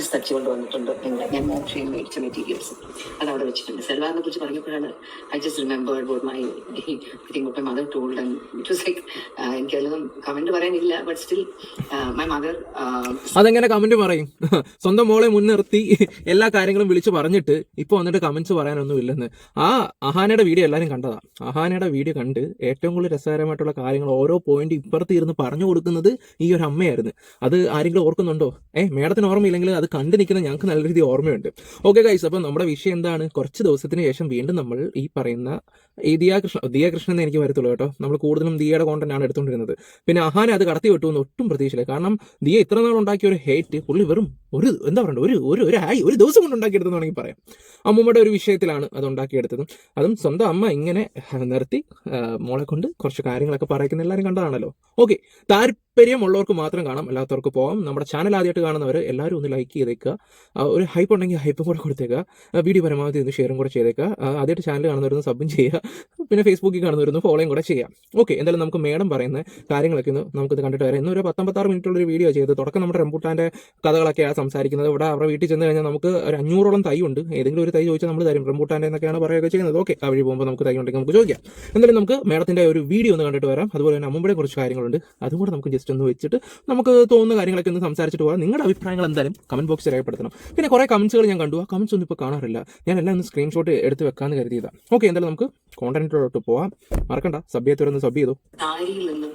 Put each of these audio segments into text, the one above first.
Dress തച്ചുകൊണ്ട് വന്നിട്ടുണ്ട്. ഞാൻ മോക്ഷയും മേടിച്ച മെറ്റീരിയൽസ് അത് അവിടെ വെച്ചിട്ടുണ്ട്. സെൽവാറിനെ കുറിച്ച് പറഞ്ഞപ്പോഴാണ് I just remembered what my mother told and it was like എനിക്കതൊന്നും കമന്റ് പറയാനില്ല. ബട്ട് സ്റ്റിൽ മൈ മദർ അതെങ്ങനെ കമന്റ് പറയും? സ്വന്തം മോളെ മുൻനിർത്തി എല്ലാ കാര്യങ്ങളും വിളിച്ചു പറഞ്ഞിട്ട് ഇപ്പൊ വന്നിട്ട് കമന്റ്സ് പറയാനൊന്നും ഇല്ലെന്ന്. ആ അഹാനയുടെ വീഡിയോ എല്ലാവരും കണ്ടതാ. അഹാനയുടെ വീഡിയോ കണ്ട് ഏറ്റവും കൂടുതൽ രസകരമായിട്ടുള്ള കാര്യങ്ങൾ ഓരോ പോയിന്റ് ഇപ്പുറത്ത് ഇരുന്ന് പറഞ്ഞു കൊടുക്കുന്നത് ഈ ഒരു അമ്മയായിരുന്നു. അത് ആരെങ്കിലും ഓർക്കുന്നുണ്ടോ? മേഡത്തിന് ഓർമ്മയില്ലെങ്കിൽ അത് കണ്ടു നിൽക്കുന്ന ഞങ്ങൾക്ക് നല്ല രീതിയിൽ ഓർമ്മയുണ്ട്. ഓക്കെ ഗൈസ്, അപ്പം നമ്മുടെ വിഷയം എന്താണ്? കുറച്ച് ദിവസത്തിന് ശേഷം വീണ്ടും നമ്മൾ ഈ പറയുന്ന ഈ ദിയ കൃഷ്ണൻ എന്ന് എനിക്ക് വരത്തുള്ളൂ കേട്ടോ. നമ്മൾ കൂടുതലും ദിയയുടെ കോണ്ടന്റ് ആണ് എടുത്തുകൊണ്ടിരുന്നത്. പിന്നെ അഹാനെ അത് കടത്തി വിട്ടു എന്ന് ഒട്ടും പ്രതീക്ഷയില്ല. കാരണം ദിയ ഇത്ര നാൾ ഉണ്ടാക്കിയ ഒരു ഹേറ്റ് പുള്ളി വെറും ഒരു എന്താ പറയുക ഒരു ദിവസം കൊണ്ട് ഉണ്ടാക്കിയെടുത്തെന്ന് വേണമെങ്കിൽ പറയാം. അമ്മൂമ്മയുടെ ഒരു വിഷയത്തിലാണ് അത് ഉണ്ടാക്കിയെടുത്തതും. അതും സ്വന്തം അമ്മ ഇങ്ങനെ നിർത്തി മോളെ കൊണ്ട് കുറച്ച് കാര്യങ്ങളൊക്കെ പറയിക്കുന്ന എല്ലാവരും കണ്ടതാണല്ലോ. ഓക്കെ, താല്പര്യമുള്ളവർക്ക് മാത്രം കാണാം, അല്ലാത്തവർക്ക് പോകാം. നമ്മുടെ ചാനൽ ആദ്യമായിട്ട് കാണുന്നവർ എല്ലാവരും ഒന്ന് ലൈക്ക് ചെയ്തേക്കുക. ഒരു ഹൈപ്പ് ഉണ്ടെങ്കിൽ ഹൈപ്പും കൂടെ കൊടുത്തേക്കുക. വീഡിയോ പരമാവധി ഒന്ന് ഷെയറും കൂടെ ചെയ്തേക്കുക. ആദ്യമായിട്ട് ചാനൽ കാണുന്നവരൊന്ന് സബും ചെയ്യുക. പിന്നെ ഫേസ്ബുക്കിൽ കാണുന്നവരൊന്ന് ഫോളോയും കൂടെ ചെയ്യാം. ഓക്കെ, എന്തായാലും നമുക്ക് മേഡം പറയുന്ന കാര്യങ്ങളൊക്കെ ഒന്ന് നമുക്കിത് കണ്ടിട്ട് വരാം. ഇന്നൊരു 16 മിനിറ്റുള്ളൊരു വീഡിയോ ചെയ്ത് തുടക്കം നമ്മുടെ റംബൂട്ടാൻ്റെ കഥകളൊക്കെയാണ് സംസാരിക്കുന്നത്. ഇവിടെ അവരുടെ വീട്ടിൽ ചെന്ന് കഴിഞ്ഞാൽ നമുക്ക് ഒരു 500ഓളം തൈ ഉണ്ട്. ഏതെങ്കിലും ഒരു തൈ ചോദിച്ചാൽ നമ്മൾ തരും. റംബൂട്ടാൻ്റെ എന്നൊക്കെയാണ് പറയുകയൊക്കെ ചെയ്യുന്നത്. ഓക്കെ, ആ വഴി പോകുമ്പോൾ നമുക്ക് തൈ ഉണ്ടെങ്കിൽ നമുക്ക് ചോദിക്കാം. എന്തായാലും നമുക്ക് മേഡത്തിൻ്റെ ഒരു വീഡിയോ ഒന്ന് കണ്ടിട്ട് വരാം. അതുപോലെ തന്നെ അമ്മൂമ്മയുടെ കുറച്ച് കാര്യങ്ങളുണ്ട്, അതും കൂടെ നമുക്ക് ജസ്റ്റ് ഒന്ന് വെച്ചിട്ട് നമുക്ക് തോന്നുന്ന കാര്യങ്ങളൊക്കെ ഒന്ന് സംസാരിച്ചിട്ട് പോകാം. നിങ്ങളുടെ അഭിപ്രായങ്ങൾ എന്തായാലും കമന്റ് ബോക്സിൽ രേഖപ്പെടുത്തണം. പിന്നെ കുറേ കമന്റ്സുകൾ ഞാൻ കണ്ടു. ആ കമന്റ്സ് ഒന്നും ഇപ്പോൾ കാണാറില്ല. ഞാൻ എല്ലാം ഒന്ന് സ്ക്രീൻഷോട്ട് എടുത്ത് വെക്കാമെന്ന് കരുതിയതാണ്. ഓക്കെ, എന്തായാലും നമുക്ക് കോണ്ടന്റിലോട്ട് പോവാം. മറക്കണ്ട, സബ് ചെയ്തു. സാരിയിൽ നിന്നും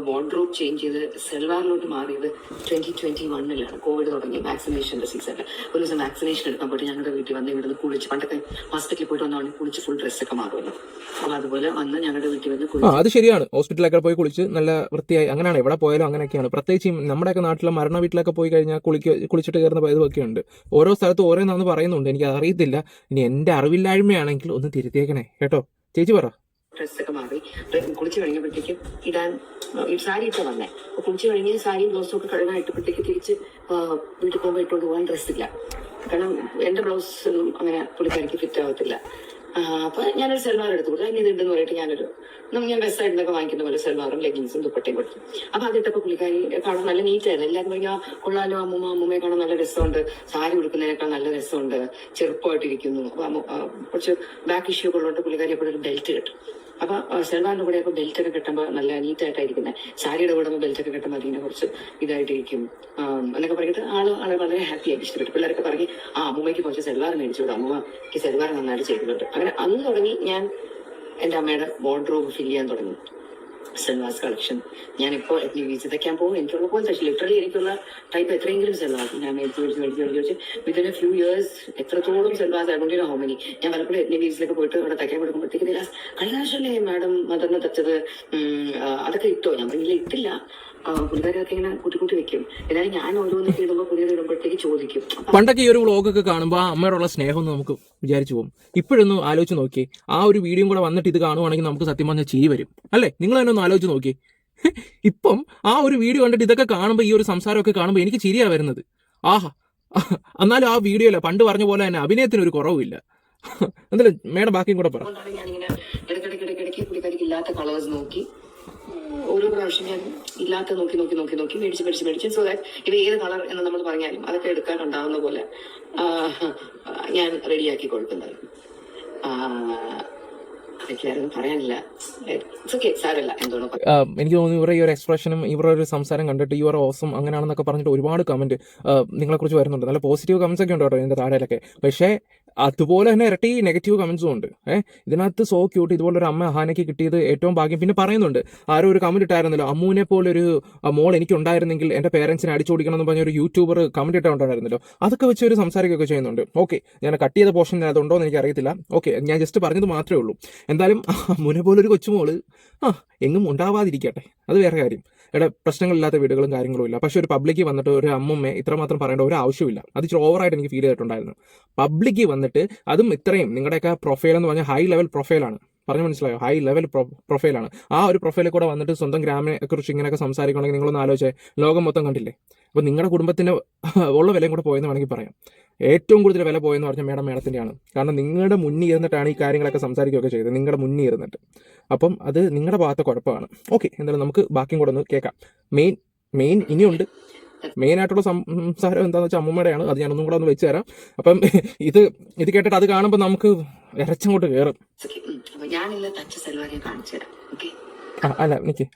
വാർഡ്രോബ് ചേഞ്ച് ചെയ്ത് സെൽവാറിലോട്ട് മാറിയത് 2021 കോവിഡ് തുടങ്ങി വാക്സിനേഷന്റെ സീസണിൽ. ഒരു ദിവസം വാക്സിനേഷൻ എടുക്കാൻ പോയിട്ട് ഞങ്ങളുടെ വീട്ടിൽ വന്ന് ഇവിടുന്ന് കുളിച്ച്, പണ്ടൊക്കെ ഹോസ്പിറ്റലിൽ പോയിട്ട് വന്നാണെങ്കിൽ കുളിച്ച് ഫുൾ ഡ്രസ്സൊക്കെ മാറുമല്ലോ. അപ്പോൾ അതുപോലെ വന്ന് ഞങ്ങളുടെ വീട്ടിൽ വന്ന് അത് ശരിയാണ്. ഹോസ്പിറ്റലൊക്കെ പോയി കുളിച്ച് നല്ല വൃത്തിയായി, അങ്ങനെയാണ് എവിടെ പോയാലും അങ്ങനെയൊക്കെയാണ്. പ്രത്യേകിച്ച് നമ്മുടെയൊക്കെ നാട്ടിലെ മരണ വീട്ടിലൊക്കെ പോയി കഴിഞ്ഞാൽ കുളിച്ചിട്ട് കയറുന്ന പതിവൊക്കെ ഉണ്ട്. ഓരോ സ്ഥലത്തും ഓരോന്നാന്ന് പറയുന്നുണ്ട്, എനിക്ക് അറിയത്തില്ല. ഇനി എൻ്റെ അറിവില്ലായ്മയാണെങ്കിൽ ഒന്ന് തിരുത്തിയേക്കണേ കേട്ടോ. ചേച്ചി പറ. ഡ്രസ്സൊക്കെ മാറി കുളിച്ച് കഴിഞ്ഞപ്പോഴത്തേക്കും ഇടാൻ സാരി ഇട്ട് വന്നേ. അപ്പോൾ കുളിച്ച് കഴിഞ്ഞ് സാരിയും ബ്ലൗസും ഒക്കെ കഴുകാൻ ഇട്ടപ്പോഴത്തേക്ക് തിരിച്ച് വീട്ടിൽ പോകുമ്പോൾ ഇട്ടുകൊണ്ട് പോകാൻ ഡ്രസ്സില്ല. കാരണം എൻ്റെ ബ്ലൗസ് ഒന്നും അങ്ങനെ പുള്ളിക്കാരിക്ക് ഫിറ്റ് ആവത്തില്ല. അപ്പൊ ഞാനൊരു സെൽവാർ എടുത്തു കൊടുത്തു. അതിന് ഇതുണ്ടെന്ന് പറഞ്ഞിട്ട് ഞാൻ വെബ്സൈറ്റിലൊക്കെ വാങ്ങിക്കുന്ന പോലെ സെൽവാറും ലെഗിൻസും ദുപ്പട്ടയും കൊടുത്തു. അപ്പൊ അതിട്ടപ്പോൾ പുള്ളിക്കാരി കാണാൻ നല്ല നീറ്റായിരുന്നു. എല്ലാവരും പറഞ്ഞാൽ കൊള്ളാലോ, അമ്മൂമ്മയെ കാണാൻ നല്ല രസമുണ്ട്, സാരി ഉടുക്കുന്നതിനേക്കാൾ നല്ല രസമുണ്ട്, ചെറുപ്പമായിട്ടിരിക്കുന്നു. അപ്പൊ കുറച്ച് ബാക്ക് ഇഷ്യൂ ഒക്കെ ഉള്ളതുകൊണ്ട് പുള്ളിക്കാരി എപ്പോഴും ഒരു ബെൽറ്റ് കിട്ടും. അപ്പൊ സെൽവാറിന്റെ കൂടെ ഒക്കെ ബെൽറ്റ് ഒക്കെ കിട്ടുമ്പോൾ നല്ല നീറ്റായിട്ടായിരിക്കുന്നത്. സാരിയുടെ കൂടെ ബെൽറ്റ് ഒക്കെ കിട്ടുമ്പോൾ അതിനെ കുറച്ച് ഇതായിട്ടിരിക്കും എന്നൊക്കെ പറഞ്ഞിട്ട് ആള് വളരെ ഹാപ്പി ആയിട്ട് ഇഷ്ടപ്പെട്ടു. പിള്ളേരൊക്കെ പറഞ്ഞ് അമ്മൂമ്മയ്ക്ക് കുറച്ച് സെൽവാർ മേടിച്ചു വിടും, അമ്മൂമ്മക്ക് സെൽവാർ നന്നായിട്ട് ചെയ്തിട്ടുണ്ട്. അങ്ങനെ അന്ന് തുടങ്ങി ഞാൻ എൻ്റെ അമ്മയുടെ വാർഡ്രോബ് ഫിൽ ചെയ്യാൻ തുടങ്ങി. സെൽവാസ് കളക്ഷൻ ഞാനിപ്പോൾ വിസിതയ്ക്കാൻ പോകും. എനിക്കുള്ള പോലെ ലിറ്ററലി എനിക്കുള്ള ടൈപ്പ് എത്രയെങ്കിലും സെൽവാസ് ഞാൻ മേടിച്ച് വിത്തിൻ എ ഫ്യൂ ഇയേഴ്സ് എത്രത്തോളം സെൽവാസ് ആയതുകൊണ്ടിരുന്ന ഹോമനി. ഞാൻ പലപ്പോഴും എത്നിവീസിലേക്ക് പോയിട്ട് അവിടെ തയ്ക്കാൻ കൊടുക്കുമ്പോഴത്തേക്ക് കഴിഞ്ഞ പ്രാവശ്യമല്ലേ മാഡം മദറിനെ തച്ചത്, അതൊക്കെ ഇട്ടോ? ഞാൻ പറഞ്ഞില്ല, ഇട്ടില്ല. പുള്ളിക്കാരൊക്കെ ഇങ്ങനെ കൂട്ടി വെക്കും. എന്നാലും ഞാൻ ഓരോന്നൊക്കെ ഇടുമ്പോൾ പുതിയത് ഇടുമ്പോഴത്തേക്ക് ചോദിക്കും. പണ്ടൊക്കെ ഈ ഒരു വ്ളോഗൊക്കെ കാണുമ്പോൾ ആ അമ്മയോടുള്ള സ്നേഹം നമുക്ക് വിചാരിച്ചു പോകും. ഇപ്പോഴൊന്ന് ആലോചിച്ച് നോക്കി, ആ ഒരു വീഡിയോ കൂടെ വന്നിട്ട് ഇത് കാണുവാണെങ്കിൽ നമുക്ക് സത്യം പറഞ്ഞാൽ ചിരി വരും അല്ലേ? നിങ്ങൾ തന്നെ ഒന്ന് ആലോചിച്ച് നോക്കി. ഇപ്പം ആ ഒരു വീഡിയോ കണ്ടിട്ട് ഇതൊക്കെ കാണുമ്പോൾ, ഈ ഒരു സംസാരമൊക്കെ കാണുമ്പോൾ എനിക്ക് ചിരിയാണ് വരുന്നത്. ആഹാ, എന്നാലും ആ വീഡിയോയില്ല പണ്ട് പറഞ്ഞ പോലെ തന്നെ അഭിനയത്തിനൊരു കുറവില്ല. എന്തായാലും മേഡം ബാക്കിയും കൂടെ പറ. ഞാനിങ്ങനെ ഇടയ്ക്കിടയ്ക്ക് പുള്ളിക്കാരിക്ക് ഇല്ലാത്ത കളേഴ്സ് നോക്കി ഓരോ പ്രാവശ്യം ഞാൻ ഇല്ലാത്ത നോക്കി മേടിച്ച് സോ ദാറ്റ് ഇത് ഏത് കളർ എന്ന് നമ്മൾ പറഞ്ഞാലും അതൊക്കെ എടുക്കാനുണ്ടാവുന്ന പോലെ ഞാൻ റെഡിയാക്കി കൊടുക്കുന്നത്. പറയാനില്ല, സാരല്ല. എന്തോണോ എനിക്ക് തോന്നുന്നു ഇവരുടെ ഈ ഒരു എക്സ്പ്രഷനും ഇവരുടെ ഒരു സംസാരം കണ്ടിട്ട് യുവർ ഓസം അങ്ങനെയാണെന്നൊക്കെ പറഞ്ഞിട്ട് ഒരുപാട് കമന്റ് നിങ്ങളെക്കുറിച്ച് വരുന്നുണ്ട്. നല്ല പോസിറ്റീവ് കമന്റ്സ് ഒക്കെ ഉണ്ട് കേട്ടോ ഇതിന്റെ താഴെയൊക്കെ. പക്ഷേ അതുപോലെ തന്നെ ഇരട്ടി നെഗറ്റീവ് കമന്റ്സും ഉണ്ട്. ഇതിനകത്ത് സോ ക്യൂട്ട്, ഇതുപോലൊരു അമ്മ അഹാനയ്ക്ക് കിട്ടിയത് ഏറ്റവും ഭാഗ്യം. പിന്നെ പറയുന്നുണ്ട്, ആരോ ഒരു കമന്റ് ഇട്ടായിരുന്നല്ലോ, അമ്മൂനെ പോലൊരു മോൾ എനിക്ക് ഉണ്ടായിരുന്നെങ്കിൽ എൻ്റെ പേരൻസിനെ അടിച്ചോടിക്കണം എന്ന് പറഞ്ഞ ഒരു യൂട്യൂബർ കമന്റ് ഇട്ടുണ്ടായിരുന്നല്ലോ. അതൊക്കെ വെച്ച് ഒരു സംസാരിക്കുകയൊക്കെ ചെയ്യുന്നുണ്ട്. ഓക്കെ, ഞാൻ കട്ട് ചെയ്ത പോർഷൻ അതുണ്ടോ എന്ന് എനിക്ക് അറിയത്തില്ല. ഓക്കെ, ഞാൻ ജസ്റ്റ് പറഞ്ഞത് മാത്രമേ ഉള്ളൂ. എന്തായാലും അമ്മൂനെ പോലൊരു കൊച്ചുമോള് എങ്ങും ഉണ്ടാവാതിരിക്കട്ടെ, അത് വേറെ കാര്യം. ഇവിടെ പ്രശ്നങ്ങളില്ലാത്ത വീടുകളും കാര്യങ്ങളും ഇല്ല. പക്ഷെ ഒരു പബ്ലിക്ക് വന്നിട്ട് ഒരു അമ്മമ്മയെ ഇത്രമാത്രം പറയേണ്ട ഒരു ആവശ്യമില്ല. അത് ഇച്ചിരി ഓവറായിട്ട് എനിക്ക് ഫീൽ ചെയ്തിട്ടുണ്ടായിരുന്നു. പബ്ലിക്ക് വന്നിട്ട് അതും ഇത്രയും നിങ്ങളുടെയൊക്കെ പ്രൊഫൈൽ എന്ന് പറഞ്ഞാൽ ഹൈ ലെവൽ പ്രൊഫൈലാണ്. പറഞ്ഞു മനസ്സിലായോ? ഹൈ ലെവൽ പ്രൊഫൈലാണ്. ആ ഒരു പ്രൊഫൈലിൽ കൂടെ വന്നിട്ട് സ്വന്തം ഗ്രാമിനെ കുറിച്ച് ഇങ്ങനെയൊക്കെ സംസാരിക്കുകയാണെങ്കിൽ നിങ്ങളൊന്ന് ആലോചിച്ചേ, ലോകം മൊത്തം കണ്ടില്ലേ? അപ്പോൾ നിങ്ങളുടെ കുടുംബത്തിന് ഉള്ള വിലയും കൂടെ പോയെന്ന് വേണമെങ്കിൽ പറയാം. ഏറ്റവും കൂടുതൽ വില പോയെന്ന് പറഞ്ഞാൽ മേഡത്തിൻ്റെയാണ്. കാരണം നിങ്ങളുടെ മുന്നിൽ ഇരുന്നിട്ടാണ് ഈ കാര്യങ്ങളൊക്കെ സംസാരിക്കുകയൊക്കെ ചെയ്തത്, നിങ്ങളുടെ മുന്നിൽ ഇരുന്നിട്ട്. അപ്പം അത് നിങ്ങളുടെ ഭാഗത്തെ കുഴപ്പമാണ്. ഓക്കെ, എന്തായാലും നമുക്ക് ബാക്കിയും കൂടെ ഒന്ന് കേൾക്കാം. മെയിൻ ഇനിയുണ്ട്. മെയിനായിട്ടുള്ള സംസാരം എന്താണെന്ന് വെച്ചാൽ അമ്മൂമ്മയുടെയാണ്. അത് ഞാനൊന്നും കൂടെ ഒന്ന് വെച്ച് തരാം. അപ്പം ഇത് കേട്ടിട്ട് അത് കാണുമ്പോൾ നമുക്ക് ഇരച്ചങ്ങോട്ട് കയറും. അപ്പൊ ഞാനില്ല തച്ച സൽവാർ ഞാൻ കാണിച്ചു തരാം. ഓക്കെ, അല്ല എനിക്ക്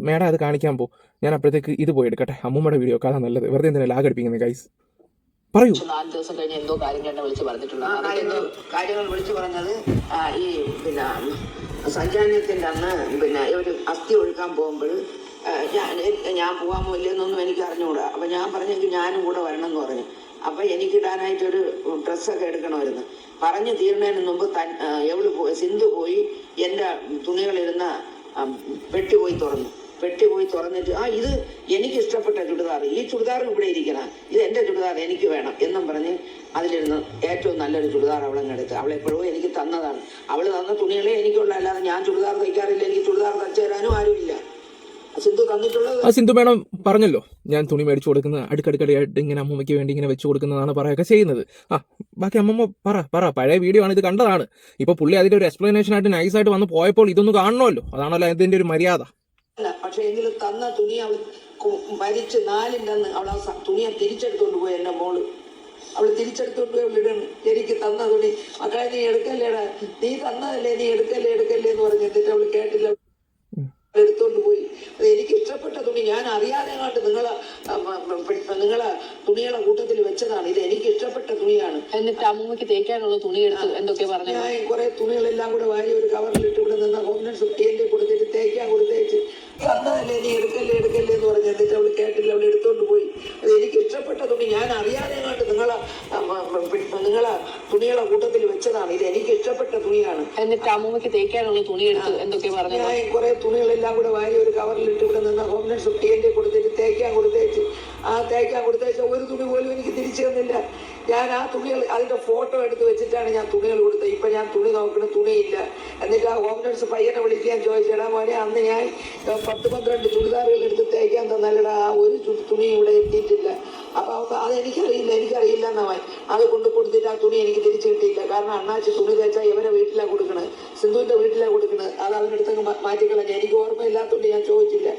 മേഡം അത് കാണിക്കാൻ പോ. ഞാൻ അപ്പോഴത്തേക്ക് ഇത് പോയി എടുക്കട്ടെ. അമ്മൂമ്മയുടെ വീഡിയോ ഒക്കെ അതാ നല്ലത്. വെറുതെ എന്തിനാ ലാഗ് അടിപ്പിക്കുന്നത് ഗൈസ്? പറയൂ. 4 ദിവസം കഴിഞ്ഞ് എന്തോ കാര്യങ്ങൾ എന്നെ വിളിച്ച് പറഞ്ഞിട്ടുണ്ട്. കാര്യങ്ങൾ വിളിച്ചു പറഞ്ഞത് ഈ പിന്നെ സഞ്ചാരത്തിന്റെ അന്ന് പിന്നെ ഒരു അസ്ഥി ഒഴുക്കാൻ പോകുമ്പോൾ ഞാൻ പോകാമോ ഇല്ലെന്നൊന്നും എനിക്ക് അറിഞ്ഞുകൂടാ. അപ്പൊ ഞാൻ പറഞ്ഞെങ്കിൽ ഞാനും കൂടെ വരണം എന്ന് പറഞ്ഞു. അപ്പൊ എനിക്കിടാനായിട്ടൊരു ഡ്രസ്സൊക്കെ എടുക്കണമായിരുന്നു. പറഞ്ഞു തീർന്നതിന് മുമ്പ് സിന്ധു പോയി എന്റെ തുണികളിരുന്ന പെട്ടി പോയി തുറന്നിട്ട് ഇത് എനിക്ക് ഇഷ്ടപ്പെട്ട ചുടിദാർ, ഈ ചുടിദാർ ഇവിടെ ഇരിക്കണം, ഇത് എന്റെ ചുടിദാർ എനിക്ക് വേണം എന്നും പറഞ്ഞ് അതിലിരുന്ന് ഏറ്റവും നല്ലൊരു ചുടിദാർ അവളെടുത്ത് അവളെപ്പോഴും എനിക്ക് തന്നതാണ്. അവള് തന്ന തുണികളെ എനിക്കുള്ള, അല്ലാതെ ഞാൻ ചുടിദാർ തയ്ക്കാറില്ല, എനിക്ക് ചുടിദാർ തച്ചു തരാനും ആരുമില്ല. സിന്ധു തന്നിട്ടുള്ളത് സിന്ധു മേഡം പറഞ്ഞല്ലോ, ഞാൻ തുണി മേടിച്ചു കൊടുക്കുന്നത് അടുക്കടുക്കടിയായിട്ട് ഇങ്ങനെ അമ്മൂമ്മയ്ക്ക് വേണ്ടി ഇങ്ങനെ വെച്ച് കൊടുക്കുന്നതാണ് പറയുകയൊക്കെ ചെയ്യുന്നത്. ബാക്കി അമ്മമ്മ പറ. പഴയ വീഡിയോ ആണ്, ഇത് കണ്ടതാണ്. ഇപ്പൊ പുള്ളി അതിന്റെ ഒരു എക്സ്പ്ലനേഷൻ ആയിട്ട് നൈസായിട്ട് വന്ന് പോയപ്പോൾ ഇതൊന്ന് കാണണമല്ലോ. അതാണല്ലോ ഇതിന്റെ ഒരു മര്യാദ. പക്ഷെ എങ്കിലും തന്ന തുണി അവൾ മരിച്ച് 4ന്റെ അന്ന് അവൾ ആ തുണിയെ തിരിച്ചെടുത്തോണ്ട് പോയി. എന്റെ മോള് അവള് തിരിച്ചെടുത്തോണ്ട് പോയി അവളിടണ്. എനിക്ക് തന്ന തുണി മക്കളെ നീ എടുക്കല്ലേടാ, നീ തന്നതല്ലേ, നീ എടുക്കല്ലേ എന്ന് പറഞ്ഞിട്ട് അവള് കേട്ടില്ല, എടുത്തോണ്ട് പോയി. അത് എനിക്ക് ഇഷ്ടപ്പെട്ട തുണി ഞാൻ അറിയാതെ കണ്ട് നിങ്ങളെ തുണികളെ കൂട്ടത്തിൽ വെച്ചതാണ്. ഇത് എനിക്ക് ഇഷ്ടപ്പെട്ട തുണിയാണ്. എന്നിട്ട് അമ്മൂമ്മക്ക് തേക്കാനുള്ള തുണി എടുത്ത് എന്തൊക്കെ പറഞ്ഞു. ഞാൻ കുറെ തുണികളെല്ലാം കൂടെ വാരി ഒരു കവറിലിട്ട് ഇവിടെ നിന്ന് കോൺഫിഡൻസ് എന്റെ കൊടുത്തിട്ട് തേക്കാൻ കൊടുത്തേച്ച് തന്നതല്ലേ, നീ എടുക്കല്ലേ എന്ന് പറഞ്ഞു. എന്നിട്ട് അവള് കേട്ടില്ല, അവള് എടുത്തോണ്ട് പോയി. അത് എനിക്ക് ഇഷ്ടപ്പെട്ട തുണി ഞാൻ അറിയാതെ കണ്ട് നിങ്ങളെ തുണികളെ കൂട്ടത്തിൽ വെച്ചതാണ്. ഇത് എനിക്ക് ഇഷ്ടപ്പെട്ട തുണിയാണ്. എന്നിട്ട് അമ്മൂമ്മക്ക് തേക്കാനുള്ള തുണി എടുത്ത് എന്തൊക്കെ പറഞ്ഞു. ഞാൻ കുറെ തുണികളെല്ലാം കൂടെ വാരി ഒരു കവറിലിട്ട് ഇവിടെ നിന്ന് കോൺഫിഡൻസ് എന്റെ കൊടുത്തിട്ട് തേക്കാൻ കൊടുത്തേച്ച് ഒരു തുണി പോലും എനിക്ക് തിരിച്ചു തന്നില്ല. ഞാൻ ആ തുണികൾ അതിന്റെ ഫോട്ടോ എടുത്ത് വെച്ചിട്ടാണ് ഞാൻ തുണികൾ കൊടുത്തത്. ഇപ്പൊ ഞാൻ തുണി നോക്കണ തുണിയില്ല. എന്നിട്ട് ആ ഹോംനേഴ്സ് പയ്യനെ വിളിക്കാൻ ചോദിച്ചടാ മോനെ, അന്ന് ഞാൻ 10-12 ചുരിദാറുകൾ എടുത്ത് തേക്കാൻ തന്നല്ലടാ, ആ ഒരു തുണി ഇവിടെ എത്തിയിട്ടില്ല. അപ്പൊ അത് എനിക്കറിയില്ല എന്നാവാൻ അത് കൊടുത്തിട്ട് ആ തുണി എനിക്ക് തിരിച്ചു കിട്ടിയില്ല. കാരണം അണ്ണാച്ചി തുണി തേച്ചാൽ ഇവരെ വീട്ടിലാണ് കൊടുക്കണത്, സിന്ധുവിന്റെ വീട്ടിലാണ് കൊടുക്കണത്. അത് അവരുടെ മാറ്റിക്കളഞ്ഞ എനിക്ക് ഓർമ്മയില്ലാത്തതുകൊണ്ട് ഞാൻ ചോദിച്ചില്ല.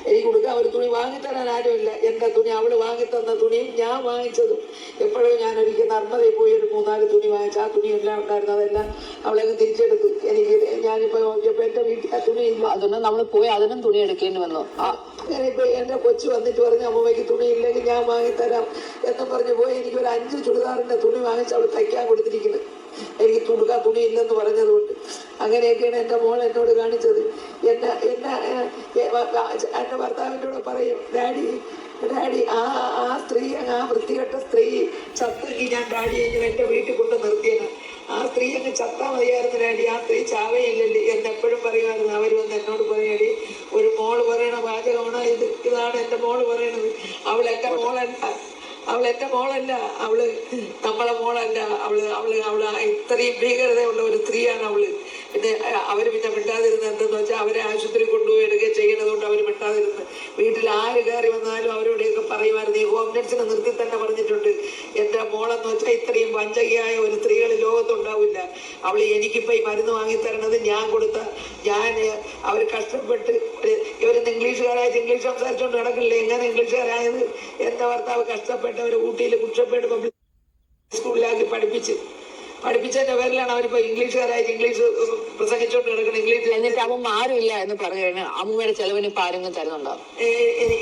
എനിക്ക് കൊടുക്കാൻ ഒരു തുണി വാങ്ങിത്തരാൻ ആരുമില്ല. എന്റെ തുണി അവള് വാങ്ങിത്തന്ന തുണിയും ഞാൻ വാങ്ങിച്ചതും. എപ്പോഴും ഞാൻ ഒരിക്കൽ നർമ്മതയിൽ പോയി ഒരു 3-4 തുണി വാങ്ങിച്ചു. ആ തുണി എല്ലാം ഉണ്ടായിരുന്നു, അതെല്ലാം അവളെങ്ങ് തിരിച്ചെടുത്തു. എനിക്ക് ഞാനിപ്പോ നോക്കിയപ്പോ എന്റെ വീട്ടിൽ ആ തുണി ഇല്ല. അതൊന്നും നമ്മൾ പോയി അതിനും തുണി എടുക്കേണ്ടി വന്നു. ഞാനിപ്പോ എന്റെ കൊച്ചു വന്നിട്ട് പറഞ്ഞു അമ്മയ്ക്ക് തുണി ഇല്ലെങ്കിൽ ഞാൻ വാങ്ങിത്തരാം എന്ന് പറഞ്ഞു പോയി. എനിക്കൊരു 5 ചുടിദാറിന്റെ തുണി വാങ്ങിച്ച് അവള് തയ്ക്കാൻ കൊടുത്തിരിക്കുന്നത്. എനിക്ക് തുടുക്കാൻ തുണി ഇല്ലെന്ന് പറഞ്ഞതുകൊണ്ട്. അങ്ങനെയൊക്കെയാണ് എന്റെ മോൾ എന്നോട് കാണിച്ചത്. എന്റെ ഭർത്താവിൻ്റെ കൂടെ പറയും, ഡാഡി ആ സ്ത്രീ, ആ വൃത്തികെട്ട സ്ത്രീ ചത്തെങ്കിൽ ഞാൻ ഡാഡിയെ എന്റെ വീട്ടിൽ കൊണ്ട് നിർത്തിയത്. ആ സ്ത്രീ അങ്ങ് ചത്താ മതിയായിരുന്നു ഡാഡി, ആ സ്ത്രീ ചാവയില്ലല്ലേ എന്നെപ്പോഴും പറയുമായിരുന്നു. അവർ വന്ന് എന്നോട് പറയടി, ഒരു മോള് പറയണ വാചകമാണ് ഇതാണ് എന്റെ മോള് പറയണത്. അവൾ എന്റെ മോളല്ല, അവള് നമ്മളെ മോളല്ല. അവള് ഇത്രയും ഭീകരതയുള്ള ഒരു സ്ത്രീയാണ് അവള്. പിന്നെ അവര് പിന്നെ മിണ്ടാതിരുന്നത് എന്തെന്ന് വെച്ചാൽ അവരെ ആശുപത്രി കൊണ്ടുപോയി എടുക്കുക ചെയ്യണതുകൊണ്ട് അവര് മിണ്ടാതിരുന്നത്. വീട്ടിൽ ആര് കയറി വന്നാലും അവരോടെയൊക്കെ പറയുമായിരുന്നു. ഈ ഹോം നഴ്സിനെ നിർത്തി തന്നെ പറഞ്ഞിട്ടുണ്ട്, എന്റെ മോളെന്ന് വെച്ചാൽ ഇത്രയും വഞ്ചകയായ ഒരു സ്ത്രീകൾ ലോകത്തുണ്ടാവില്ല. അവള് എനിക്കിപ്പോ ഈ മരുന്ന് വാങ്ങിത്തരണത് അവര് കഷ്ടപ്പെട്ട് ഇവരൊന്ന് ഇംഗ്ലീഷുകാരായിട്ട് ഇംഗ്ലീഷ് സംസാരിച്ചുകൊണ്ട് നടക്കില്ല. എങ്ങനെ ഇംഗ്ലീഷുകാരായത്? എന്റെ ഭർത്താവ് കഷ്ടപ്പെട്ട് അവര് ഊട്ടിയിൽ കുട്ടപ്പേട് പബ്ലിക് സ്കൂളിലാക്കി പഠിപ്പിച്ചതിന്റെ പേരിലാണ് അവരിപ്പോ ഇംഗ്ലീഷുകാരായിട്ട് ഇംഗ്ലീഷ് പ്രസംഗിച്ചോണ്ട് കിടക്കണം. ഇംഗ്ലീഷ് എന്നിട്ട് അമ്മ ആരുമില്ല എന്ന് പറഞ്ഞു കഴിഞ്ഞാൽ അമ്മയുടെ ചെലവിന് ഇപ്പൊ ആരെങ്കിലും തരുന്നുണ്ടോ?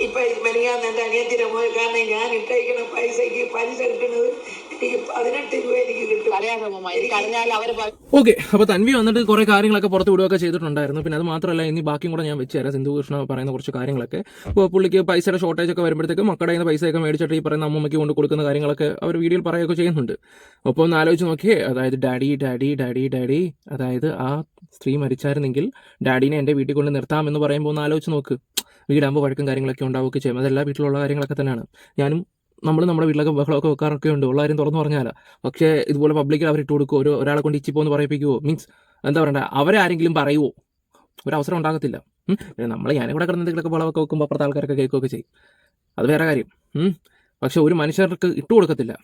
ഇപ്പൊ മെലിയാന്ന് എന്റെ അനിയത്തിന്റെ മോൻ, കാരണം ഞാൻ ഇട്ടയക്കുന്ന പൈസക്ക് പലിശ കിട്ടുന്നത് എനിക്ക് 18 രൂപ എനിക്ക് കിട്ടും. അറിയാമോ, എനിക്ക് അറിഞ്ഞാൽ അവര് ഓക്കെ. അപ്പൊ തൻവി വന്നിട്ട് കുറെ കാര്യങ്ങളൊക്കെ പുറത്ത് വിടുകയൊക്കെ ചെയ്തിട്ടുണ്ടായിരുന്നു. പിന്നെ അത് മാത്രമല്ല, ഇനി ബാക്കിയും കൂടെ ഞാൻ വെച്ച് തരാം. സിന്ധു കൃഷ്ണ പറയുന്ന കുറച്ച് കാര്യങ്ങളൊക്കെ. ഇപ്പോൾ പുള്ളിക്ക് പൈസയുടെ ഷോർട്ടേജ് ഒക്കെ വരുമ്പോഴത്തേക്ക് മക്കളുടെ കയ്യിൽ നിന്ന് പൈസയൊക്കെ മേടിച്ചിട്ട് ഈ പറയുന്ന അമ്മമ്മയ്ക്ക് കൊണ്ട് കൊടുക്കുന്ന കാര്യങ്ങളൊക്കെ അവർ വീഡിയോയിൽ പറയുകയൊക്കെ ചെയ്യുന്നുണ്ട്. അപ്പോൾ ഒന്ന് ആലോചിച്ച് നോക്കിയേ, അതായത് ഡാഡി, അതായത് ആ സ്ത്രീ മരിച്ചായിരുന്നെങ്കിൽ ഡാഡീനെ എൻ്റെ വീട്ടിൽ കൊണ്ട് നിർത്താമെന്ന് പറയുമ്പോൾ ഒന്ന് ആലോചിച്ച് നോക്ക്. വീടാകുമ്പോൾ വഴക്കും കാര്യങ്ങളൊക്കെ ഉണ്ടാവുകയൊക്കെ ചെയ്യും. അതെല്ലാ വീട്ടിലുള്ള കാര്യങ്ങളൊക്കെ തന്നെയാണ്. ഞാനും നമ്മുടെ വീട്ടിലൊക്കെ ബഹളമൊക്കെ വെക്കാറൊക്കെ ഉണ്ട്, ഉള്ള കാര്യം തുറന്നു പറഞ്ഞാൽ. പക്ഷേ ഇതുപോലെ പബ്ലിക്കിൽ അവർ ഇട്ട് കൊടുക്കുമോ, ഒരാളെ കൊണ്ട് ഇച്ചിപ്പോന്ന് പറയിപ്പിക്കുമോ, മീൻസ് എന്താ പറയണ്ട, അവരെ ആരെങ്കിലും പറയുമോ? ഒരവസരം ഉണ്ടാകത്തില്ല. ഞാനും കൂടെ കിടന്ന് എന്തെങ്കിലുമൊക്കെ ബഹളമൊക്കെ വെക്കുമ്പോൾ അപ്പുറത്തെ ആൾക്കാരൊക്കെ കേൾക്കുകയൊക്കെ ചെയ്യും. അത് വേറെ കാര്യം. പക്ഷെ ഒരു മനുഷ്യർക്ക് ഇട്ട് കൊടുക്കത്തില്ല.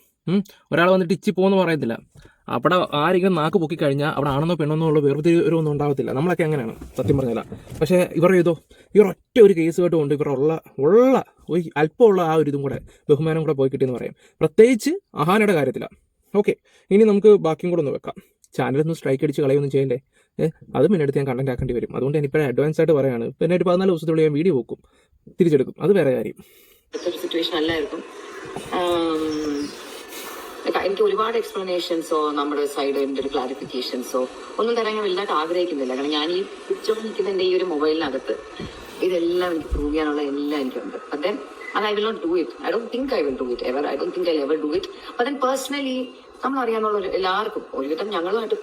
ഒരാൾ വന്നിട്ട് ഇച്ചി പോകുമെന്ന് പറയത്തില്ല. അവിടെ ആരെങ്കിലും നാക്ക് പൊക്കി കഴിഞ്ഞാൽ അവിടെ ആണെന്നോ പെണ്ണെന്നോ ഉള്ള വേർതിരിവൊന്നും ഉണ്ടാവത്തില്ല. നമ്മളൊക്കെ അങ്ങനെയാണ് സത്യം പറഞ്ഞാൽ. പക്ഷേ ഇവർ ചെയ്തോ, ഇവർ ഒറ്റ ഒരു കേസ് കേട്ടുകൊണ്ട് ഇവർ ഉള്ള ഒരു അല്പമുള്ള ആ ഒരു ഇതും കൂടെ ബഹുമാനം കൂടെ പോയി കിട്ടിയെന്ന് പറയാം. പ്രത്യേകിച്ച് അഹാനയുടെ കാര്യത്തിലാണ്. ഓക്കെ, ഇനി നമുക്ക് ബാക്കിയും കൂടെ ഒന്ന് വെക്കാം. ചാനലൊന്നും സ്ട്രൈക്ക് അടിച്ച് കളയൊന്നും ചെയ്യല്ലേ. അത് പിന്നെ അടുത്ത് ഞാൻ കണ്ടന്റ് ആക്കേണ്ടി വരും. അതുകൊണ്ട് ഞാനിപ്പോഴും അഡ്വാൻസ് ആയിട്ട് പറയാണ്. പിന്നെ ഒരു 14 ദിവസത്തിനുള്ളിൽ ഞാൻ വീഡിയോ വെക്കും, തിരിച്ചെടുക്കും. അത് വേറെ കാര്യം. സിറ്റുവേഷൻ അല്ലായിരുന്നു. എനിക്ക് ഒരുപാട് എക്സ്പ്ലനേഷൻസോ നമ്മുടെ സൈഡിന്റെ ഒരു ക്ലാരിഫിക്കേഷൻസോ ഒന്നും തരാൻ ഞാൻ വലുതായിട്ട് ആഗ്രഹിക്കുന്നില്ല. കാരണം ഞാൻ ഈ പിക്ചറിൽ നിൽക്കുന്ന എൻ്റെ ഈ ഒരു മൊബൈലിനകത്ത് ഇതെല്ലാം എനിക്ക് പ്രൂവ് ചെയ്യാനുള്ള എല്ലാം എനിക്കുണ്ട്. But then and I will not do it. I don't think I will do it ever. I don't think I'll ever do it. But then personally നമ്മൾ അറിയാവുന്ന എല്ലാവർക്കും ഒരുവിധം ഞങ്ങളുമായിട്ട്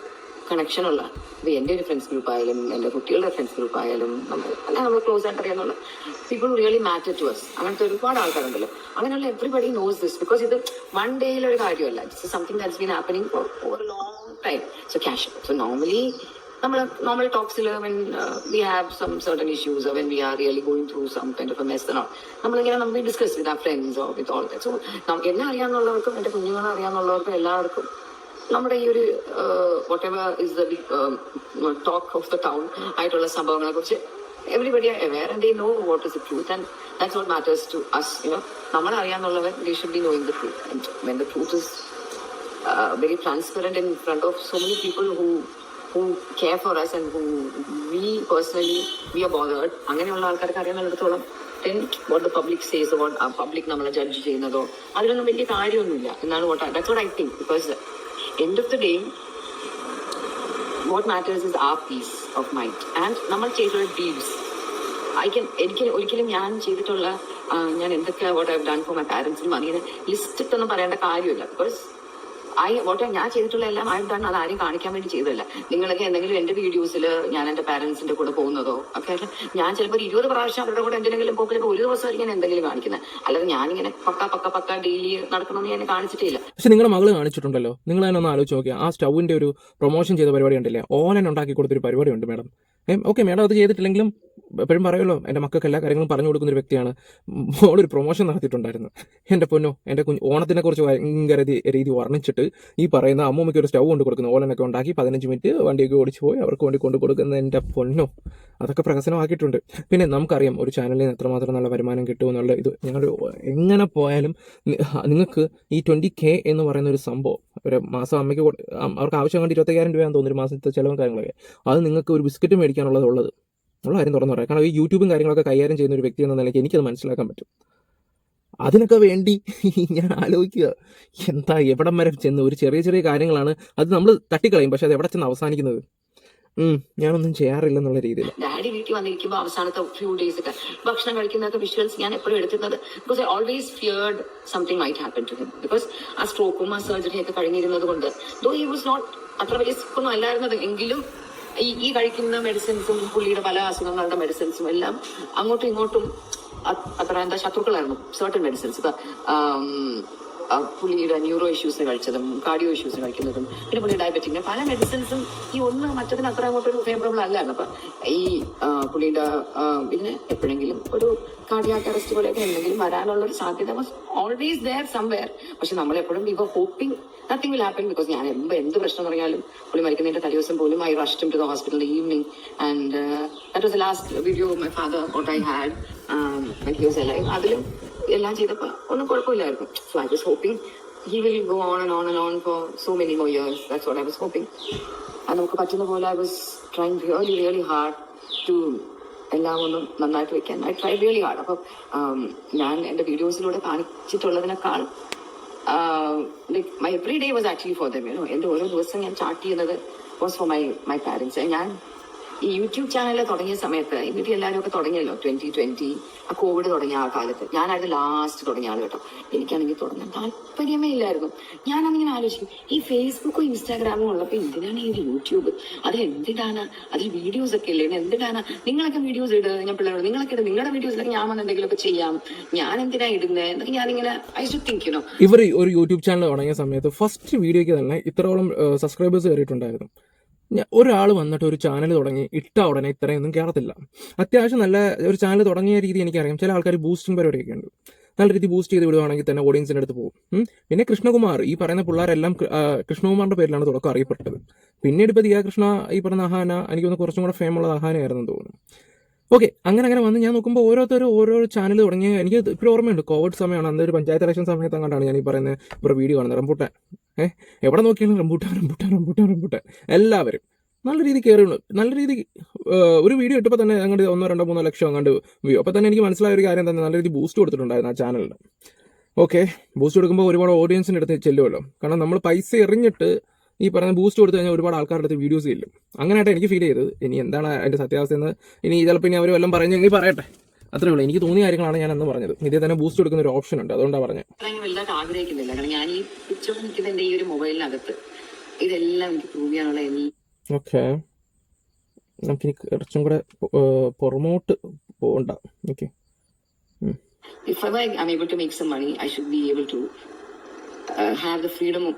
കണക്ഷൻ ഉള്ള, ഇപ്പം എൻ്റെ ഒരു ഫ്രണ്ട്സ് ഗ്രൂപ്പ് ആയാലും എൻ്റെ കുട്ടികളുടെ ഫ്രണ്ട്സ് ഗ്രൂപ്പ് ആയാലും നമ്മൾ ക്ലോസ് ആയിട്ട് അറിയാവുന്ന people really matter to us, അങ്ങനത്തെ ഒരുപാട് ആൾക്കാരുണ്ടല്ലോ. അങ്ങനെയുള്ള എവറിബഡി നോസ് ദിസ്. ബിക്കോസ് ഇത് വൺ ഡേയിലൊരു കാര്യമല്ല. It's something that's been happening for over long time. So cash so normal talks when we have some certain issues or when we are really going through some kind of a mess and all, നമ്മൾ discuss with our friends or with all that. So എന്നെ അറിയാവുന്നവർക്കും എൻ്റെ കുഞ്ഞുങ്ങളെ അറിയാവുന്നവർക്കും എല്ലാവർക്കും നമ്മുടെ ഈ ഒരു whatever is the talk of the town ആയിട്ടുള്ള സംഭവങ്ങളെ കുറിച്ച് everybody are aware and they know what is the truth, and that's what matters to us. നമ്മളെ അറിയാവുന്നവർ they should be knowing the truth, and when the truth is very transparent in front of so many people who care for us and who we personally we are bothered, അങ്ങനെയുള്ള ആൾക്കാർക്ക് അറിയാവുന്നിടത്തോളം then what the public says or what public നമ്മളെ judge ചെയ്യുന്നതോ അതിലൊന്നും വലിയ കാര്യമൊന്നുമില്ല എന്നാണ് that's what I think. Because end of the day what matters is our peace of mind and നമ്മൾ ചെയ്തിട്ടുള്ള deeds. എനിക്ക് ഒരിക്കലും ഞാൻ ചെയ്തിട്ടുള്ള ഞാൻ എന്തൊക്കെ what I've done for my parents അങ്ങനെ ലിസ്റ്റ് ഇട്ടൊന്നും പറയേണ്ട കാര്യമില്ല. ബിക്കോസ് ഞാൻ ചെയ്തിട്ടുള്ള എല്ലാം ഐ ഡൺ, അത് ആരും കാണിക്കാൻ വേണ്ടി ചെയ്തതല്ല. നിങ്ങളൊക്കെ എന്തെങ്കിലും എന്റെ വീഡിയോസിൽ ഞാൻ എന്റെ പാരന്റ്സിന്റെ കൂടെ പോകുന്നതോ ഒക്കെ ഞാൻ ചിലപ്പോൾ 20 പ്രാവശ്യം അവരുടെ കൂടെ എന്തെങ്കിലും പോകുമ്പോൾ ഒരു ദിവസമായിരിക്കും ഞാൻ എന്തെങ്കിലും കാണിക്കുന്നത്. അല്ലാതെ ഞാനിങ്ങനെ പക്ക ഡെയിലി നടക്കണമെന്ന് ഞാൻ കാണിച്ചിട്ടില്ല. പക്ഷെ നിങ്ങളുടെ മകള് കാണിച്ചിട്ടുണ്ടല്ലോ. നിങ്ങൾ തന്നെ ഒന്ന് ആലോചിച്ച് നോക്കിയാൽ ആ സ്റ്റൗവിന്റെ ഒരു പ്രൊമോഷൻ ചെയ്ത പരിപാടി ഉണ്ടല്ലേ, ഓലൻ ഉണ്ടാക്കി കൊടുത്തൊരു പരിപാടി ഉണ്ട് മാഡം. ഓക്കെ, മാഡം അത് ചെയ്തിട്ടില്ലെങ്കിലും എപ്പോഴും പറയുമല്ലോ എൻ്റെ മക്കൾക്ക് എല്ലാ കാര്യങ്ങളും പറഞ്ഞു കൊടുക്കുന്ന ഒരു വ്യക്തിയാണ്. മോളൊരു പ്രൊമോഷൻ നടത്തിയിട്ടുണ്ടായിരുന്നു. എൻ്റെ പൊന്നോ, എൻ്റെ ഓണത്തിനെ കുറിച്ച് ഭയങ്കര രീതി വർണ്ണിച്ചിട്ട് ഈ പറയുന്ന അമ്മൂമ്മയ്ക്ക് ഒരു സ്റ്റൗ കൊണ്ട് കൊടുക്കുന്നു, ഓലനൊക്കെ ഉണ്ടാക്കി 15 മിനിറ്റ് വണ്ടിയൊക്കെ ഓടിച്ചു പോയി അവർക്ക് വേണ്ടി കൊണ്ട് കൊടുക്കുന്ന എൻ്റെ പൊന്നോ, അതൊക്കെ പ്രഹസനമാക്കിയിട്ടുണ്ട്. പിന്നെ നമുക്കറിയാം ഒരു ചാനലിൽ നിന്ന് എത്രമാത്രം നല്ല വരുമാനം കിട്ടുമെന്നുള്ള ഇത്. ഞങ്ങൾ എങ്ങനെ പോയാലും നിങ്ങൾക്ക് ഈ 20K എന്ന് പറയുന്ന ഒരു സംഭവം ഒരു മാസം അമ്മയ്ക്ക് അവർക്ക് ആവശ്യം കണ്ട് 25,000 രൂപയാണെന്ന് തോന്നുന്നു ഒരു മാസത്തെ ചിലവും കാര്യങ്ങളൊക്കെ. അത് നിങ്ങൾക്ക് ഒരു ബിസ്ക്കറ്റ് മേടിക്കാനുള്ളത് ഉള്ള കാര്യം തുറന്നു പറയാം. കാരണം ഈ യൂട്യൂബും കാര്യങ്ങളൊക്കെ കൈകാര്യം ചെയ്യുന്ന ഒരു വ്യക്തി എന്ന നിലയ്ക്ക് എനിക്കത് മനസ്സിലാക്കാൻ പറ്റും. അതിനൊക്കെ വേണ്ടി ഞാൻ ആലോചിക്കുക, എന്താ എവിടം വരെ ചെന്ന് ഒരു ചെറിയ കാര്യങ്ങളാണ് അത് നമ്മൾ തട്ടിക്കളയും. പക്ഷെ അത് എവിടെ ചെന്ന് അവസാനിക്കുന്നത് ഞാനൊന്നും ചെയ്യാറില്ലെന്നുള്ള രീതിയിൽ. ഡാഡി വീട്ടിൽ വന്നിരിക്കുമ്പോൾ അവസാനത്തെ ഫ്യൂ ഡേയ്സ് ഒക്കെ ഭക്ഷണം കഴിക്കുന്നതൊക്കെ വിഷ്വൽസ് ഞാൻ എപ്പോഴും എടുത്തിരുന്നത്. Because I always feared something might happen to him. Because ആ സ്ട്രോക്കും ആ സർജറി ഒക്കെ കഴിഞ്ഞിരുന്നത് കൊണ്ട് ദോ ഹി വാസ് നോട്ട് അത്ര വലിയ സിക്കൊന്നും അല്ലായിരുന്നത് എങ്കിലും ഈ കഴിക്കുന്ന മെഡിസിൻസും പുള്ളിയുടെ പല അസുഖങ്ങളുടെ മെഡിസിൻസും എല്ലാം അങ്ങോട്ടും ഇങ്ങോട്ടും അത്ര ശത്രുക്കളായിരുന്നു. സർട്ടൻ മെഡിസിൻസ് പുള്ളിയുടെ ന്യൂറോ ഇഷ്യൂസിന് കഴിച്ചതും കാർഡിയോ ഇഷ്യൂസിന് കഴിക്കുന്നതും പിന്നെ പുള്ളി ഡയബറ്റിക്കിന് പല മെഡിസിൻസും ഈ ഒന്ന് മറ്റതിന് അത്ര അങ്ങോട്ടൊരു ഫേവറബിൾ അല്ലായിരുന്നു. അപ്പൊ ഈ പുള്ളിയുടെ പിന്നെ എപ്പോഴെങ്കിലും ഒരു കാർഡിയാക് അറസ്റ്റ് പോലെയൊക്കെ എന്തെങ്കിലും വരാനുള്ള ഒരു സാധ്യത വാസ് ഓൾവേസ് ദെയർ സംവെയർ. പക്ഷെ നമ്മളെപ്പോഴും we were hoping nothing will happen. Because ഞാൻ എന്ത് പ്രശ്നം പറഞ്ഞാലും പുള്ളി മരിക്കുന്നതിന്റെ തലേദിവസം പോലും I rushed him to the hospital in the evening, and that was the last video of my father what I had when he was alive. അതിലും എല്ലാം ചെയ്തപ്പോൾ ഒന്നും കുഴപ്പമില്ലായിരുന്നു. So I was hoping he will go on and on and on for so many more years. That's what I was hoping. And നമുക്ക് പറ്റുന്ന പോലെ I was trying really hard to എല്ലാം ഒന്നും നന്നായിട്ട് വെക്കാൻ. I tried really hard. അപ്പം ഞാൻ എൻ്റെ വീഡിയോസിലൂടെ കാണിച്ചിട്ടുള്ളതിനേക്കാൾ my every day was actually for them. എൻ്റെ ഓരോ ദിവസം ഞാൻ ചാർട്ട് ചെയ്യുന്നത് was for my parents. ഞാൻ ഈ യൂട്യൂബ് ചാനൽ തുടങ്ങിയ സമയത്ത് വീട്ടിൽ എല്ലാവരും ഒക്കെ തുടങ്ങിയല്ലോ 2020 ആ കോവിഡ് തുടങ്ങിയ ആ കാലത്ത്. ഞാനായിരുന്നു ലാസ്റ്റ് തുടങ്ങിയ ആൾ കേട്ടോ. എനിക്കാണെങ്കിൽ തുടങ്ങാൻ താല്പര്യമേ ഇല്ലായിരുന്നു. ഞാനന്നിങ്ങനെ ആലോചിക്കും, ഈ ഫേസ്ബുക്കും ഇൻസ്റ്റാഗ്രാമും ഉള്ളപ്പോൾ എന്തിനാണ് ഈ യൂട്യൂബ്, അതിൽ എന്തിനാണ്, അതിൽ വീഡിയോസ് ഒക്കെ ഇല്ലേ, എന്തിനാണ് നിങ്ങളൊക്കെ വീഡിയോസ് ഇടുക, ഞാൻ പിള്ളേരോട് നിങ്ങളൊക്കെ ഇടും, നിങ്ങളുടെ വീഡിയോസിലൊക്കെ ഞാൻ വന്ന് എന്തെങ്കിലുമൊക്കെ ചെയ്യാം, ഞാൻ എന്തിനാ ഇടുന്നത് എന്നൊക്കെ ഞാനിങ്ങനെ ഐ ഷുഡ് തിങ്ക്. ഇവർ ഒരു യൂട്യൂബ് ചാനൽ തുടങ്ങിയ സമയത്ത് ഫസ്റ്റ് വീഡിയോയ്ക്ക് തന്നെ ഇത്രയോളം സബ്സ്ക്രൈബേഴ്സ് കയറിയിട്ടുണ്ടായിരുന്നു. ഒരാൾ വന്നിട്ട് ഒരു ചാനൽ തുടങ്ങി ഇട്ട ഉടനെ ഇത്രയൊന്നും കയറത്തില്ല. അത്യാവശ്യം നല്ല ഒരു ചാനൽ തുടങ്ങിയ രീതി എനിക്കറിയാം. ചില ആൾക്കാർ ബൂസ്റ്റിംഗ് പരിപാടിയൊക്കെ ഉണ്ട്. നല്ല രീതി ബൂസ്റ്റ് ചെയ്ത് വിടുവാണെങ്കിൽ തന്നെ ഓഡിയൻസിൻ്റെ അടുത്ത് പോകും. പിന്നെ കൃഷ്ണകുമാർ, ഈ പറയുന്ന പിള്ളേരെല്ലാം കൃഷ്ണകുമാറിൻ്റെ പേരിലാണ് തുടക്കം അറിയപ്പെട്ടത്. പിന്നീട് ഇപ്പോൾ ദിയാ കൃഷ്ണ, ഈ പറഞ്ഞ അഹാന, എനിക്കൊന്ന് കുറച്ചും കൂടെ ഫേമുള്ളത് അഹാനയായിരുന്നു തോന്നുന്നു. ഓക്കെ, അങ്ങനെ വന്ന് ഞാൻ നോക്കുമ്പോൾ ഓരോരുത്തരും ഓരോ ചാനൽ തുടങ്ങിയ, എനിക്ക് ഇപ്പോൾ ഓർമ്മയുണ്ട്, കോവിഡ് സമയമാണ്, അന്ന് ഒരു പഞ്ചായത്ത് ഇലക്ഷൻ സമയത്ത് അങ്ങോട്ടാണ് ഞാൻ ഈ പറയുന്ന ഇപ്പോൾ വീഡിയോ കാണുന്നത്. റംബൂട്ടാൻ, എവിടെ നോക്കിയാലും റംബൂട്ടാൻ എല്ലാവരും നല്ല രീതി കയറുന്നു. നല്ല രീതി ഒരു വീഡിയോ ഇട്ടപ്പോൾ തന്നെ അങ്ങോട്ട് 1, 2, 3 ലക്ഷം അങ്ങോട്ട് വ്യൂ. അപ്പോൾ തന്നെ എനിക്ക് മനസ്സിലായ ഒരു കാര്യം തന്നെ, നല്ല രീതി ബൂസ്റ്റ് കൊടുത്തിട്ടുണ്ടായിരുന്നു ആ ചാനലിൽ. ഓക്കെ, ബൂസ്റ്റ് കൊടുക്കുമ്പോൾ ഒരുപാട് ഓഡിയൻസിൻ്റെ അടുത്ത് ചെല്ലുമല്ലോ. കാരണം നമ്മൾ പൈസ എറിഞ്ഞിട്ട് ഈ പറഞ്ഞ ബൂസ്റ്റ് കൊടുത്തു കഴിഞ്ഞാൽ ഒരുപാട് ആൾക്കാരുടെ അടുത്ത് വീഡിയോസ് ഇല്ലും. അങ്ങനെയായിട്ട് എനിക്ക് ഫീൽ ചെയ്തത്. ഇനി എന്താണ് അതിൻ്റെ സത്യാവസ്ഥ എന്ന് ഇനി ചിലപ്പോൾ ഇനി അവർ വല്ലതും പറഞ്ഞെങ്കിൽ പറയട്ടെ, അത്രേ ഉള്ളൂ. എനിക്ക് തോന്നിയ കാര്യങ്ങളാണ് ഞാൻ അന്ന് പറഞ്ഞത്. ഇതേ തന്നെ ബൂസ്റ്റ് കൊടുക്കുന്ന ഒരു ഓപ്ഷൻ ഉണ്ട്, അതുകൊണ്ടാണ് പറഞ്ഞത്. അത്രയും വലുതായിട്ട് ആഗ്രഹിക്കുന്നില്ല. കാരണം ഞാൻ ഈ പിക്ചർ നിൽക്കുന്ന ഈ ഒരു മൊബൈലിനകത്ത് ഇതെല്ലാം എനിക്ക് പ്രൂവ് ചെയ്യാനുള്ള ഓക്കെ, നമുക്കിനി കുറച്ചും കൂടെ പുറമോട്ട് പോകണ്ട. Okay, if ever I'm able to make some money, I should be able to have the freedom of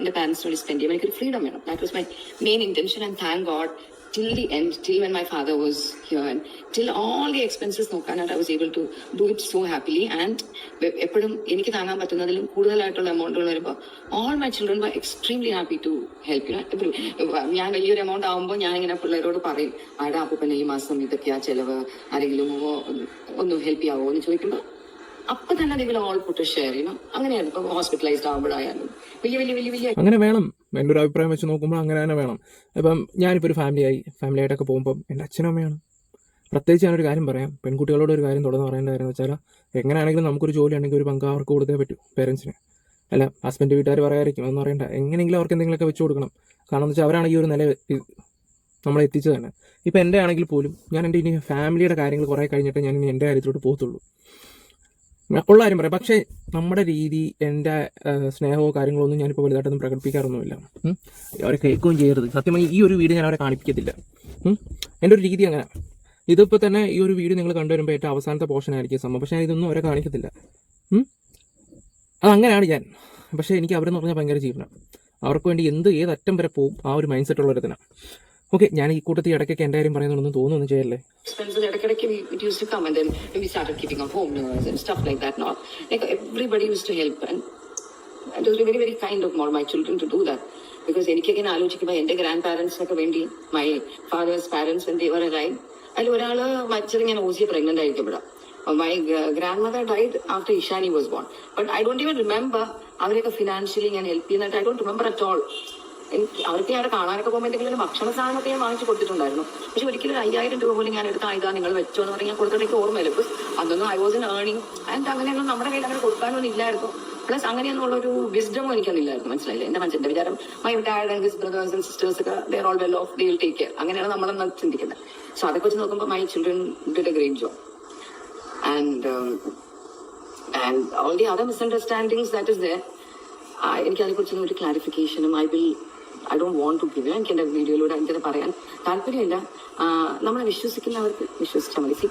the parents to spend even like freedom, you know. That was my main intention, and thank God till the end, till when my father was here and till all the expenses നോക്കാനായിട്ട് I was able to do it so happily. And എപ്പോഴും എനിക്ക് താങ്ങാൻ പറ്റുന്നതിലും കൂടുതലായിട്ടുള്ള എമൗണ്ടുകൾ വരുമ്പോൾ all my children were extremely happy to help, you know. ഞാൻ വലിയൊരു amount ആകുമ്പോൾ ഞാൻ ഇങ്ങനെ പിള്ളേരോട് പറയും, ആടെ അപ്പൂപ്പനെ ഈ മാസം ഇതൊക്കെയാ ചെലവ്, ആരെങ്കിലും ഒന്ന് ഹെൽപ്പ് ചെയ്യാവോ എന്ന് ചോദിക്കുമ്പോൾ അപ്പൊ തന്നെ നിങ്ങൾ ഓൾ പുട്ട് ഷെയർ ചെയ്യണം. അങ്ങനെയാണ് ഇപ്പൊ ഹോസ്പിറ്റലൈസ്ഡ് ആകുമ്പോഴായാലും വലിയ അങ്ങനെ വേണം. എൻ്റെ ഒരു അഭിപ്രായം വെച്ച് നോക്കുമ്പോൾ അങ്ങനെ തന്നെ വേണം. ഇപ്പം ഞാനിപ്പോൾ ഒരു ഫാമിലി ആയിട്ടൊക്കെ പോകുമ്പം എൻ്റെ അച്ഛനും അമ്മയാണ്. പ്രത്യേകിച്ച് ഞാനൊരു കാര്യം പറയാം, പെൺകുട്ടികളോട് ഒരു കാര്യം തുടർന്ന് പറയേണ്ട കാര്യം എന്ന് വെച്ചാൽ, എങ്ങനെയാണെങ്കിലും നമുക്കൊരു ജോലി ആണെങ്കിൽ ഒരു പങ്ക് അവർക്ക് കൊടുത്തേ പറ്റൂ, പേരൻസിന്. അല്ല, ഹസ്ബൻഡ് വീട്ടുകാർ പറയായിരിക്കും, അതൊന്നും അറിയണ്ട, എങ്ങനെയെങ്കിലും അവർക്ക് എന്തെങ്കിലുമൊക്കെ വെച്ച് കൊടുക്കണം. കാരണം എന്ന് വെച്ചാൽ അവരാണ് ഈ ഒരു നില നമ്മളെ എത്തിച്ചത് തന്നെ. ഇപ്പം എൻ്റെ ആണെങ്കിൽ പോലും ഞാൻ എൻ്റെ ഇനി ഫാമിലിയുടെ കാര്യങ്ങൾ കുറേ കഴിഞ്ഞിട്ട് ഞാൻ ഇനി എൻ്റെ കാര്യത്തിലോട്ട് പോകത്തുള്ളൂ. ഉള്ള കാര്യം പറയാം. പക്ഷേ നമ്മുടെ രീതി, എൻ്റെ സ്നേഹമോ കാര്യങ്ങളോ ഒന്നും ഞാനിപ്പോൾ വലുതായിട്ടൊന്നും പ്രകടിപ്പിക്കാറൊന്നുമില്ല. അവരെ കേൾക്കുകയും ചെയ്യരുത്. സത്യമായി ഈ ഒരു വീഡിയോ ഞാൻ അവരെ കാണിപ്പിക്കത്തില്ല. എൻ്റെ ഒരു രീതി അങ്ങനെ. ഇതിപ്പോൾ തന്നെ ഈ ഒരു വീഡിയോ നിങ്ങൾ കണ്ടുവരുമ്പോൾ ഏറ്റവും അവസാനത്തെ പോർഷൻ ആയിരിക്കും സംഭവം. പക്ഷേ ഇതൊന്നും അവരെ കാണിക്കത്തില്ല. അതങ്ങനെയാണ് ഞാൻ. പക്ഷേ എനിക്ക് അവരെന്ന് പറഞ്ഞാൽ ഭയങ്കര ജീവനാണ്. അവർക്ക് വേണ്ടി ഏത് അറ്റം വരെ പോവും, ആ ഒരു മൈൻഡ് സെറ്റ് ഉള്ളവരത്തിനാണ്. ഓക്കെ, ഞാൻ ഈ കൂട്ടത്തിൽ ഇടയ്ക്കൊക്കെ എൻ്റെ കാര്യം പറയുന്നുണ്ടെന്ന് തോന്നുന്നു, ചെയ്യല്ലേ? It used to come, and then we started keeping our home nurse and stuff like that. Not like everybody used to help, and it was very, very kind of my children to do that. Because എനിക്കൊക്കെ ആലോചിക്കുമ്പോൾ എൻ്റെ grand പാരൻസിനൊക്കെ വേണ്ടി, my fathers parents when they were alive, അതിൽ ഒരാള് മരിച്ചത് ഞാൻ OC pregnant ആയിരിക്കപ്പെടാം. My grandmother died after Ishani was born, but I don't even remember അവരെയൊക്കെ financially ഞാൻ ഹെൽപ്പ് ചെയ്യുന്നതായിട്ട് I don't remember at all. എനിക്ക് അവർക്ക് അവിടെ കാണാനൊക്കെ പോകുമ്പോൾ എന്തെങ്കിലും ഭക്ഷണ സാധനമൊക്കെ ഞാൻ വാങ്ങിച്ചു കൊടുത്തിട്ടുണ്ടായിരുന്നു. പക്ഷെ ഒരിക്കലും 5000 രൂപ പോലും ഞാൻ എടുത്ത ഇതാ നിങ്ങൾ വെച്ചോ എന്ന് പറഞ്ഞാൽ കൊടുത്തിട്ട് എനിക്ക് ഓർമ്മയില്ല. ബിക്കോസ് അതൊന്നും I wasn't earning, ആൻഡ് അങ്ങനെയൊന്നും നമ്മുടെ കയ്യിൽ അങ്ങനെ കൊടുക്കാനൊന്നും ഇല്ലായിരുന്നു. പ്ലസ് അങ്ങനെയൊന്നുള്ളൊരു വിസ്ഡമോ എനിക്കൊന്നില്ലായിരുന്നു. മനസ്സിലായില്ല എൻ്റെ മനസ്സിൻ്റെ വിചാരം, my dad and his brothers and sisters ഒക്കെ they are all well off, they will take care. അങ്ങനെയാണ് നമ്മളെന്ന് ചിന്തിക്കുന്നത്. സോ അതൊക്കെ വെച്ച് നോക്കുമ്പോൾ my children did a great job. And all the other misunderstandings that is there, എനിക്ക് അതിനെക്കുറിച്ചൊന്നും ഒരു ക്ലാരിഫിക്കേഷനും I don't want to give you. എനിക്ക് എൻ്റെ വീഡിയോയിലൂടെ എനിക്കത് പറയാൻ താല്പര്യമില്ല. നമ്മളെ വിശ്വസിക്കുന്നവർക്ക് വിശ്വസിച്ചാൽ മതി.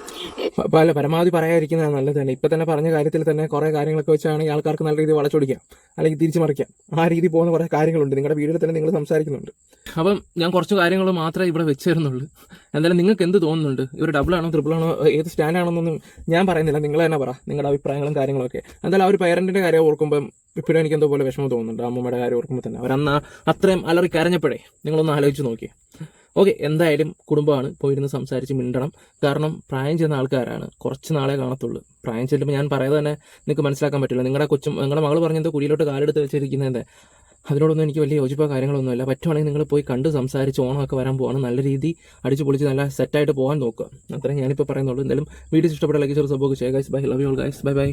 പരമാവധി പറയാതിരിക്കുന്നതാണ് നല്ലത് തന്നെ. ഇപ്പം തന്നെ പറഞ്ഞ കാര്യത്തിൽ തന്നെ കുറേ കാര്യങ്ങളൊക്കെ വെച്ചാണ് ഈ ആൾക്കാർക്ക് നല്ല രീതിയിൽ വളച്ചൊടിക്കാം, അല്ലെങ്കിൽ തിരിച്ചു മറിക്കാം. ആ രീതി പോകുന്ന കുറേ കാര്യങ്ങളുണ്ട്. നിങ്ങളുടെ വീഡിയോയിൽ തന്നെ നിങ്ങൾ സംസാരിക്കുന്നുണ്ട്. അപ്പം ഞാൻ കുറച്ച് കാര്യങ്ങൾ മാത്രമേ ഇവിടെ വെച്ച് തരുന്നുള്ളൂ. എന്തായാലും നിങ്ങൾക്ക് എന്ത് തോന്നുന്നുണ്ട്? ഇവർ ഡബിളാണോ ട്രിപ്പിളാണോ ഏത് സ്റ്റാൻഡാണെന്നൊന്നും ഞാൻ പറയുന്നില്ല. നിങ്ങൾ തന്നെ പറ നിങ്ങളുടെ അഭിപ്രായങ്ങളും കാര്യങ്ങളൊക്കെ. എന്തായാലും ആ ഒരു പേരൻറ്റിൻ്റെ കാര്യം ഓർക്കുമ്പം ഇപ്പോഴും എനിക്ക് എന്തോ പോലെ വിഷമം തോന്നുന്നുണ്ട്. അമ്മൂമ്മയുടെ കാര്യം ഓർക്കുമ്പോൾ തന്നെ അവരന്ന് അത്രയും അലറി കരഞ്ഞപ്പോഴേ നിങ്ങളൊന്ന് ആലോചിച്ച് നോക്കി. ഓക്കെ, എന്തായാലും കുടുംബമാണ്, പോയിരുന്ന് സംസാരിച്ച് മിണ്ടണം. കാരണം പ്രായം ചെന്ന ആൾക്കാരാണ്, കുറച്ച് നാളെ കാണത്തുള്ളൂ. പ്രായം ചെല്ലുമ്പോൾ ഞാൻ പറയുന്നത് തന്നെ നിങ്ങൾക്ക് മനസ്സിലാക്കാൻ പറ്റില്ല. നിങ്ങളുടെ മകൾ പറഞ്ഞെന്തോ കുഴിയിലോട്ട് കാലെടുത്ത് വെച്ചിരിക്കുന്നത്, അതിനോടൊന്നും എനിക്ക് വലിയ യോജിപ്പോ കാര്യങ്ങളൊന്നുമില്ല. പറ്റുവാണെങ്കിൽ നിങ്ങൾ പോയി കണ്ട് സംസാരിച്ച് ഓണമൊക്കെ വരാൻ പോവാണ്, നല്ല രീതി അടിച്ചു പൊളിച്ച് നല്ല സെറ്റായിട്ട് പോകാൻ നോക്കുക. അത്രയും ഞാനിപ്പോൾ പറയുന്നുള്ളൂ. എന്തായാലും വീഡിയോസ് ഇഷ്ടപ്പെട്ട ലൈക്ക് സപ്പോർട്ട് ചെയ്യുക guys. Bye, love you all guys. Bye by.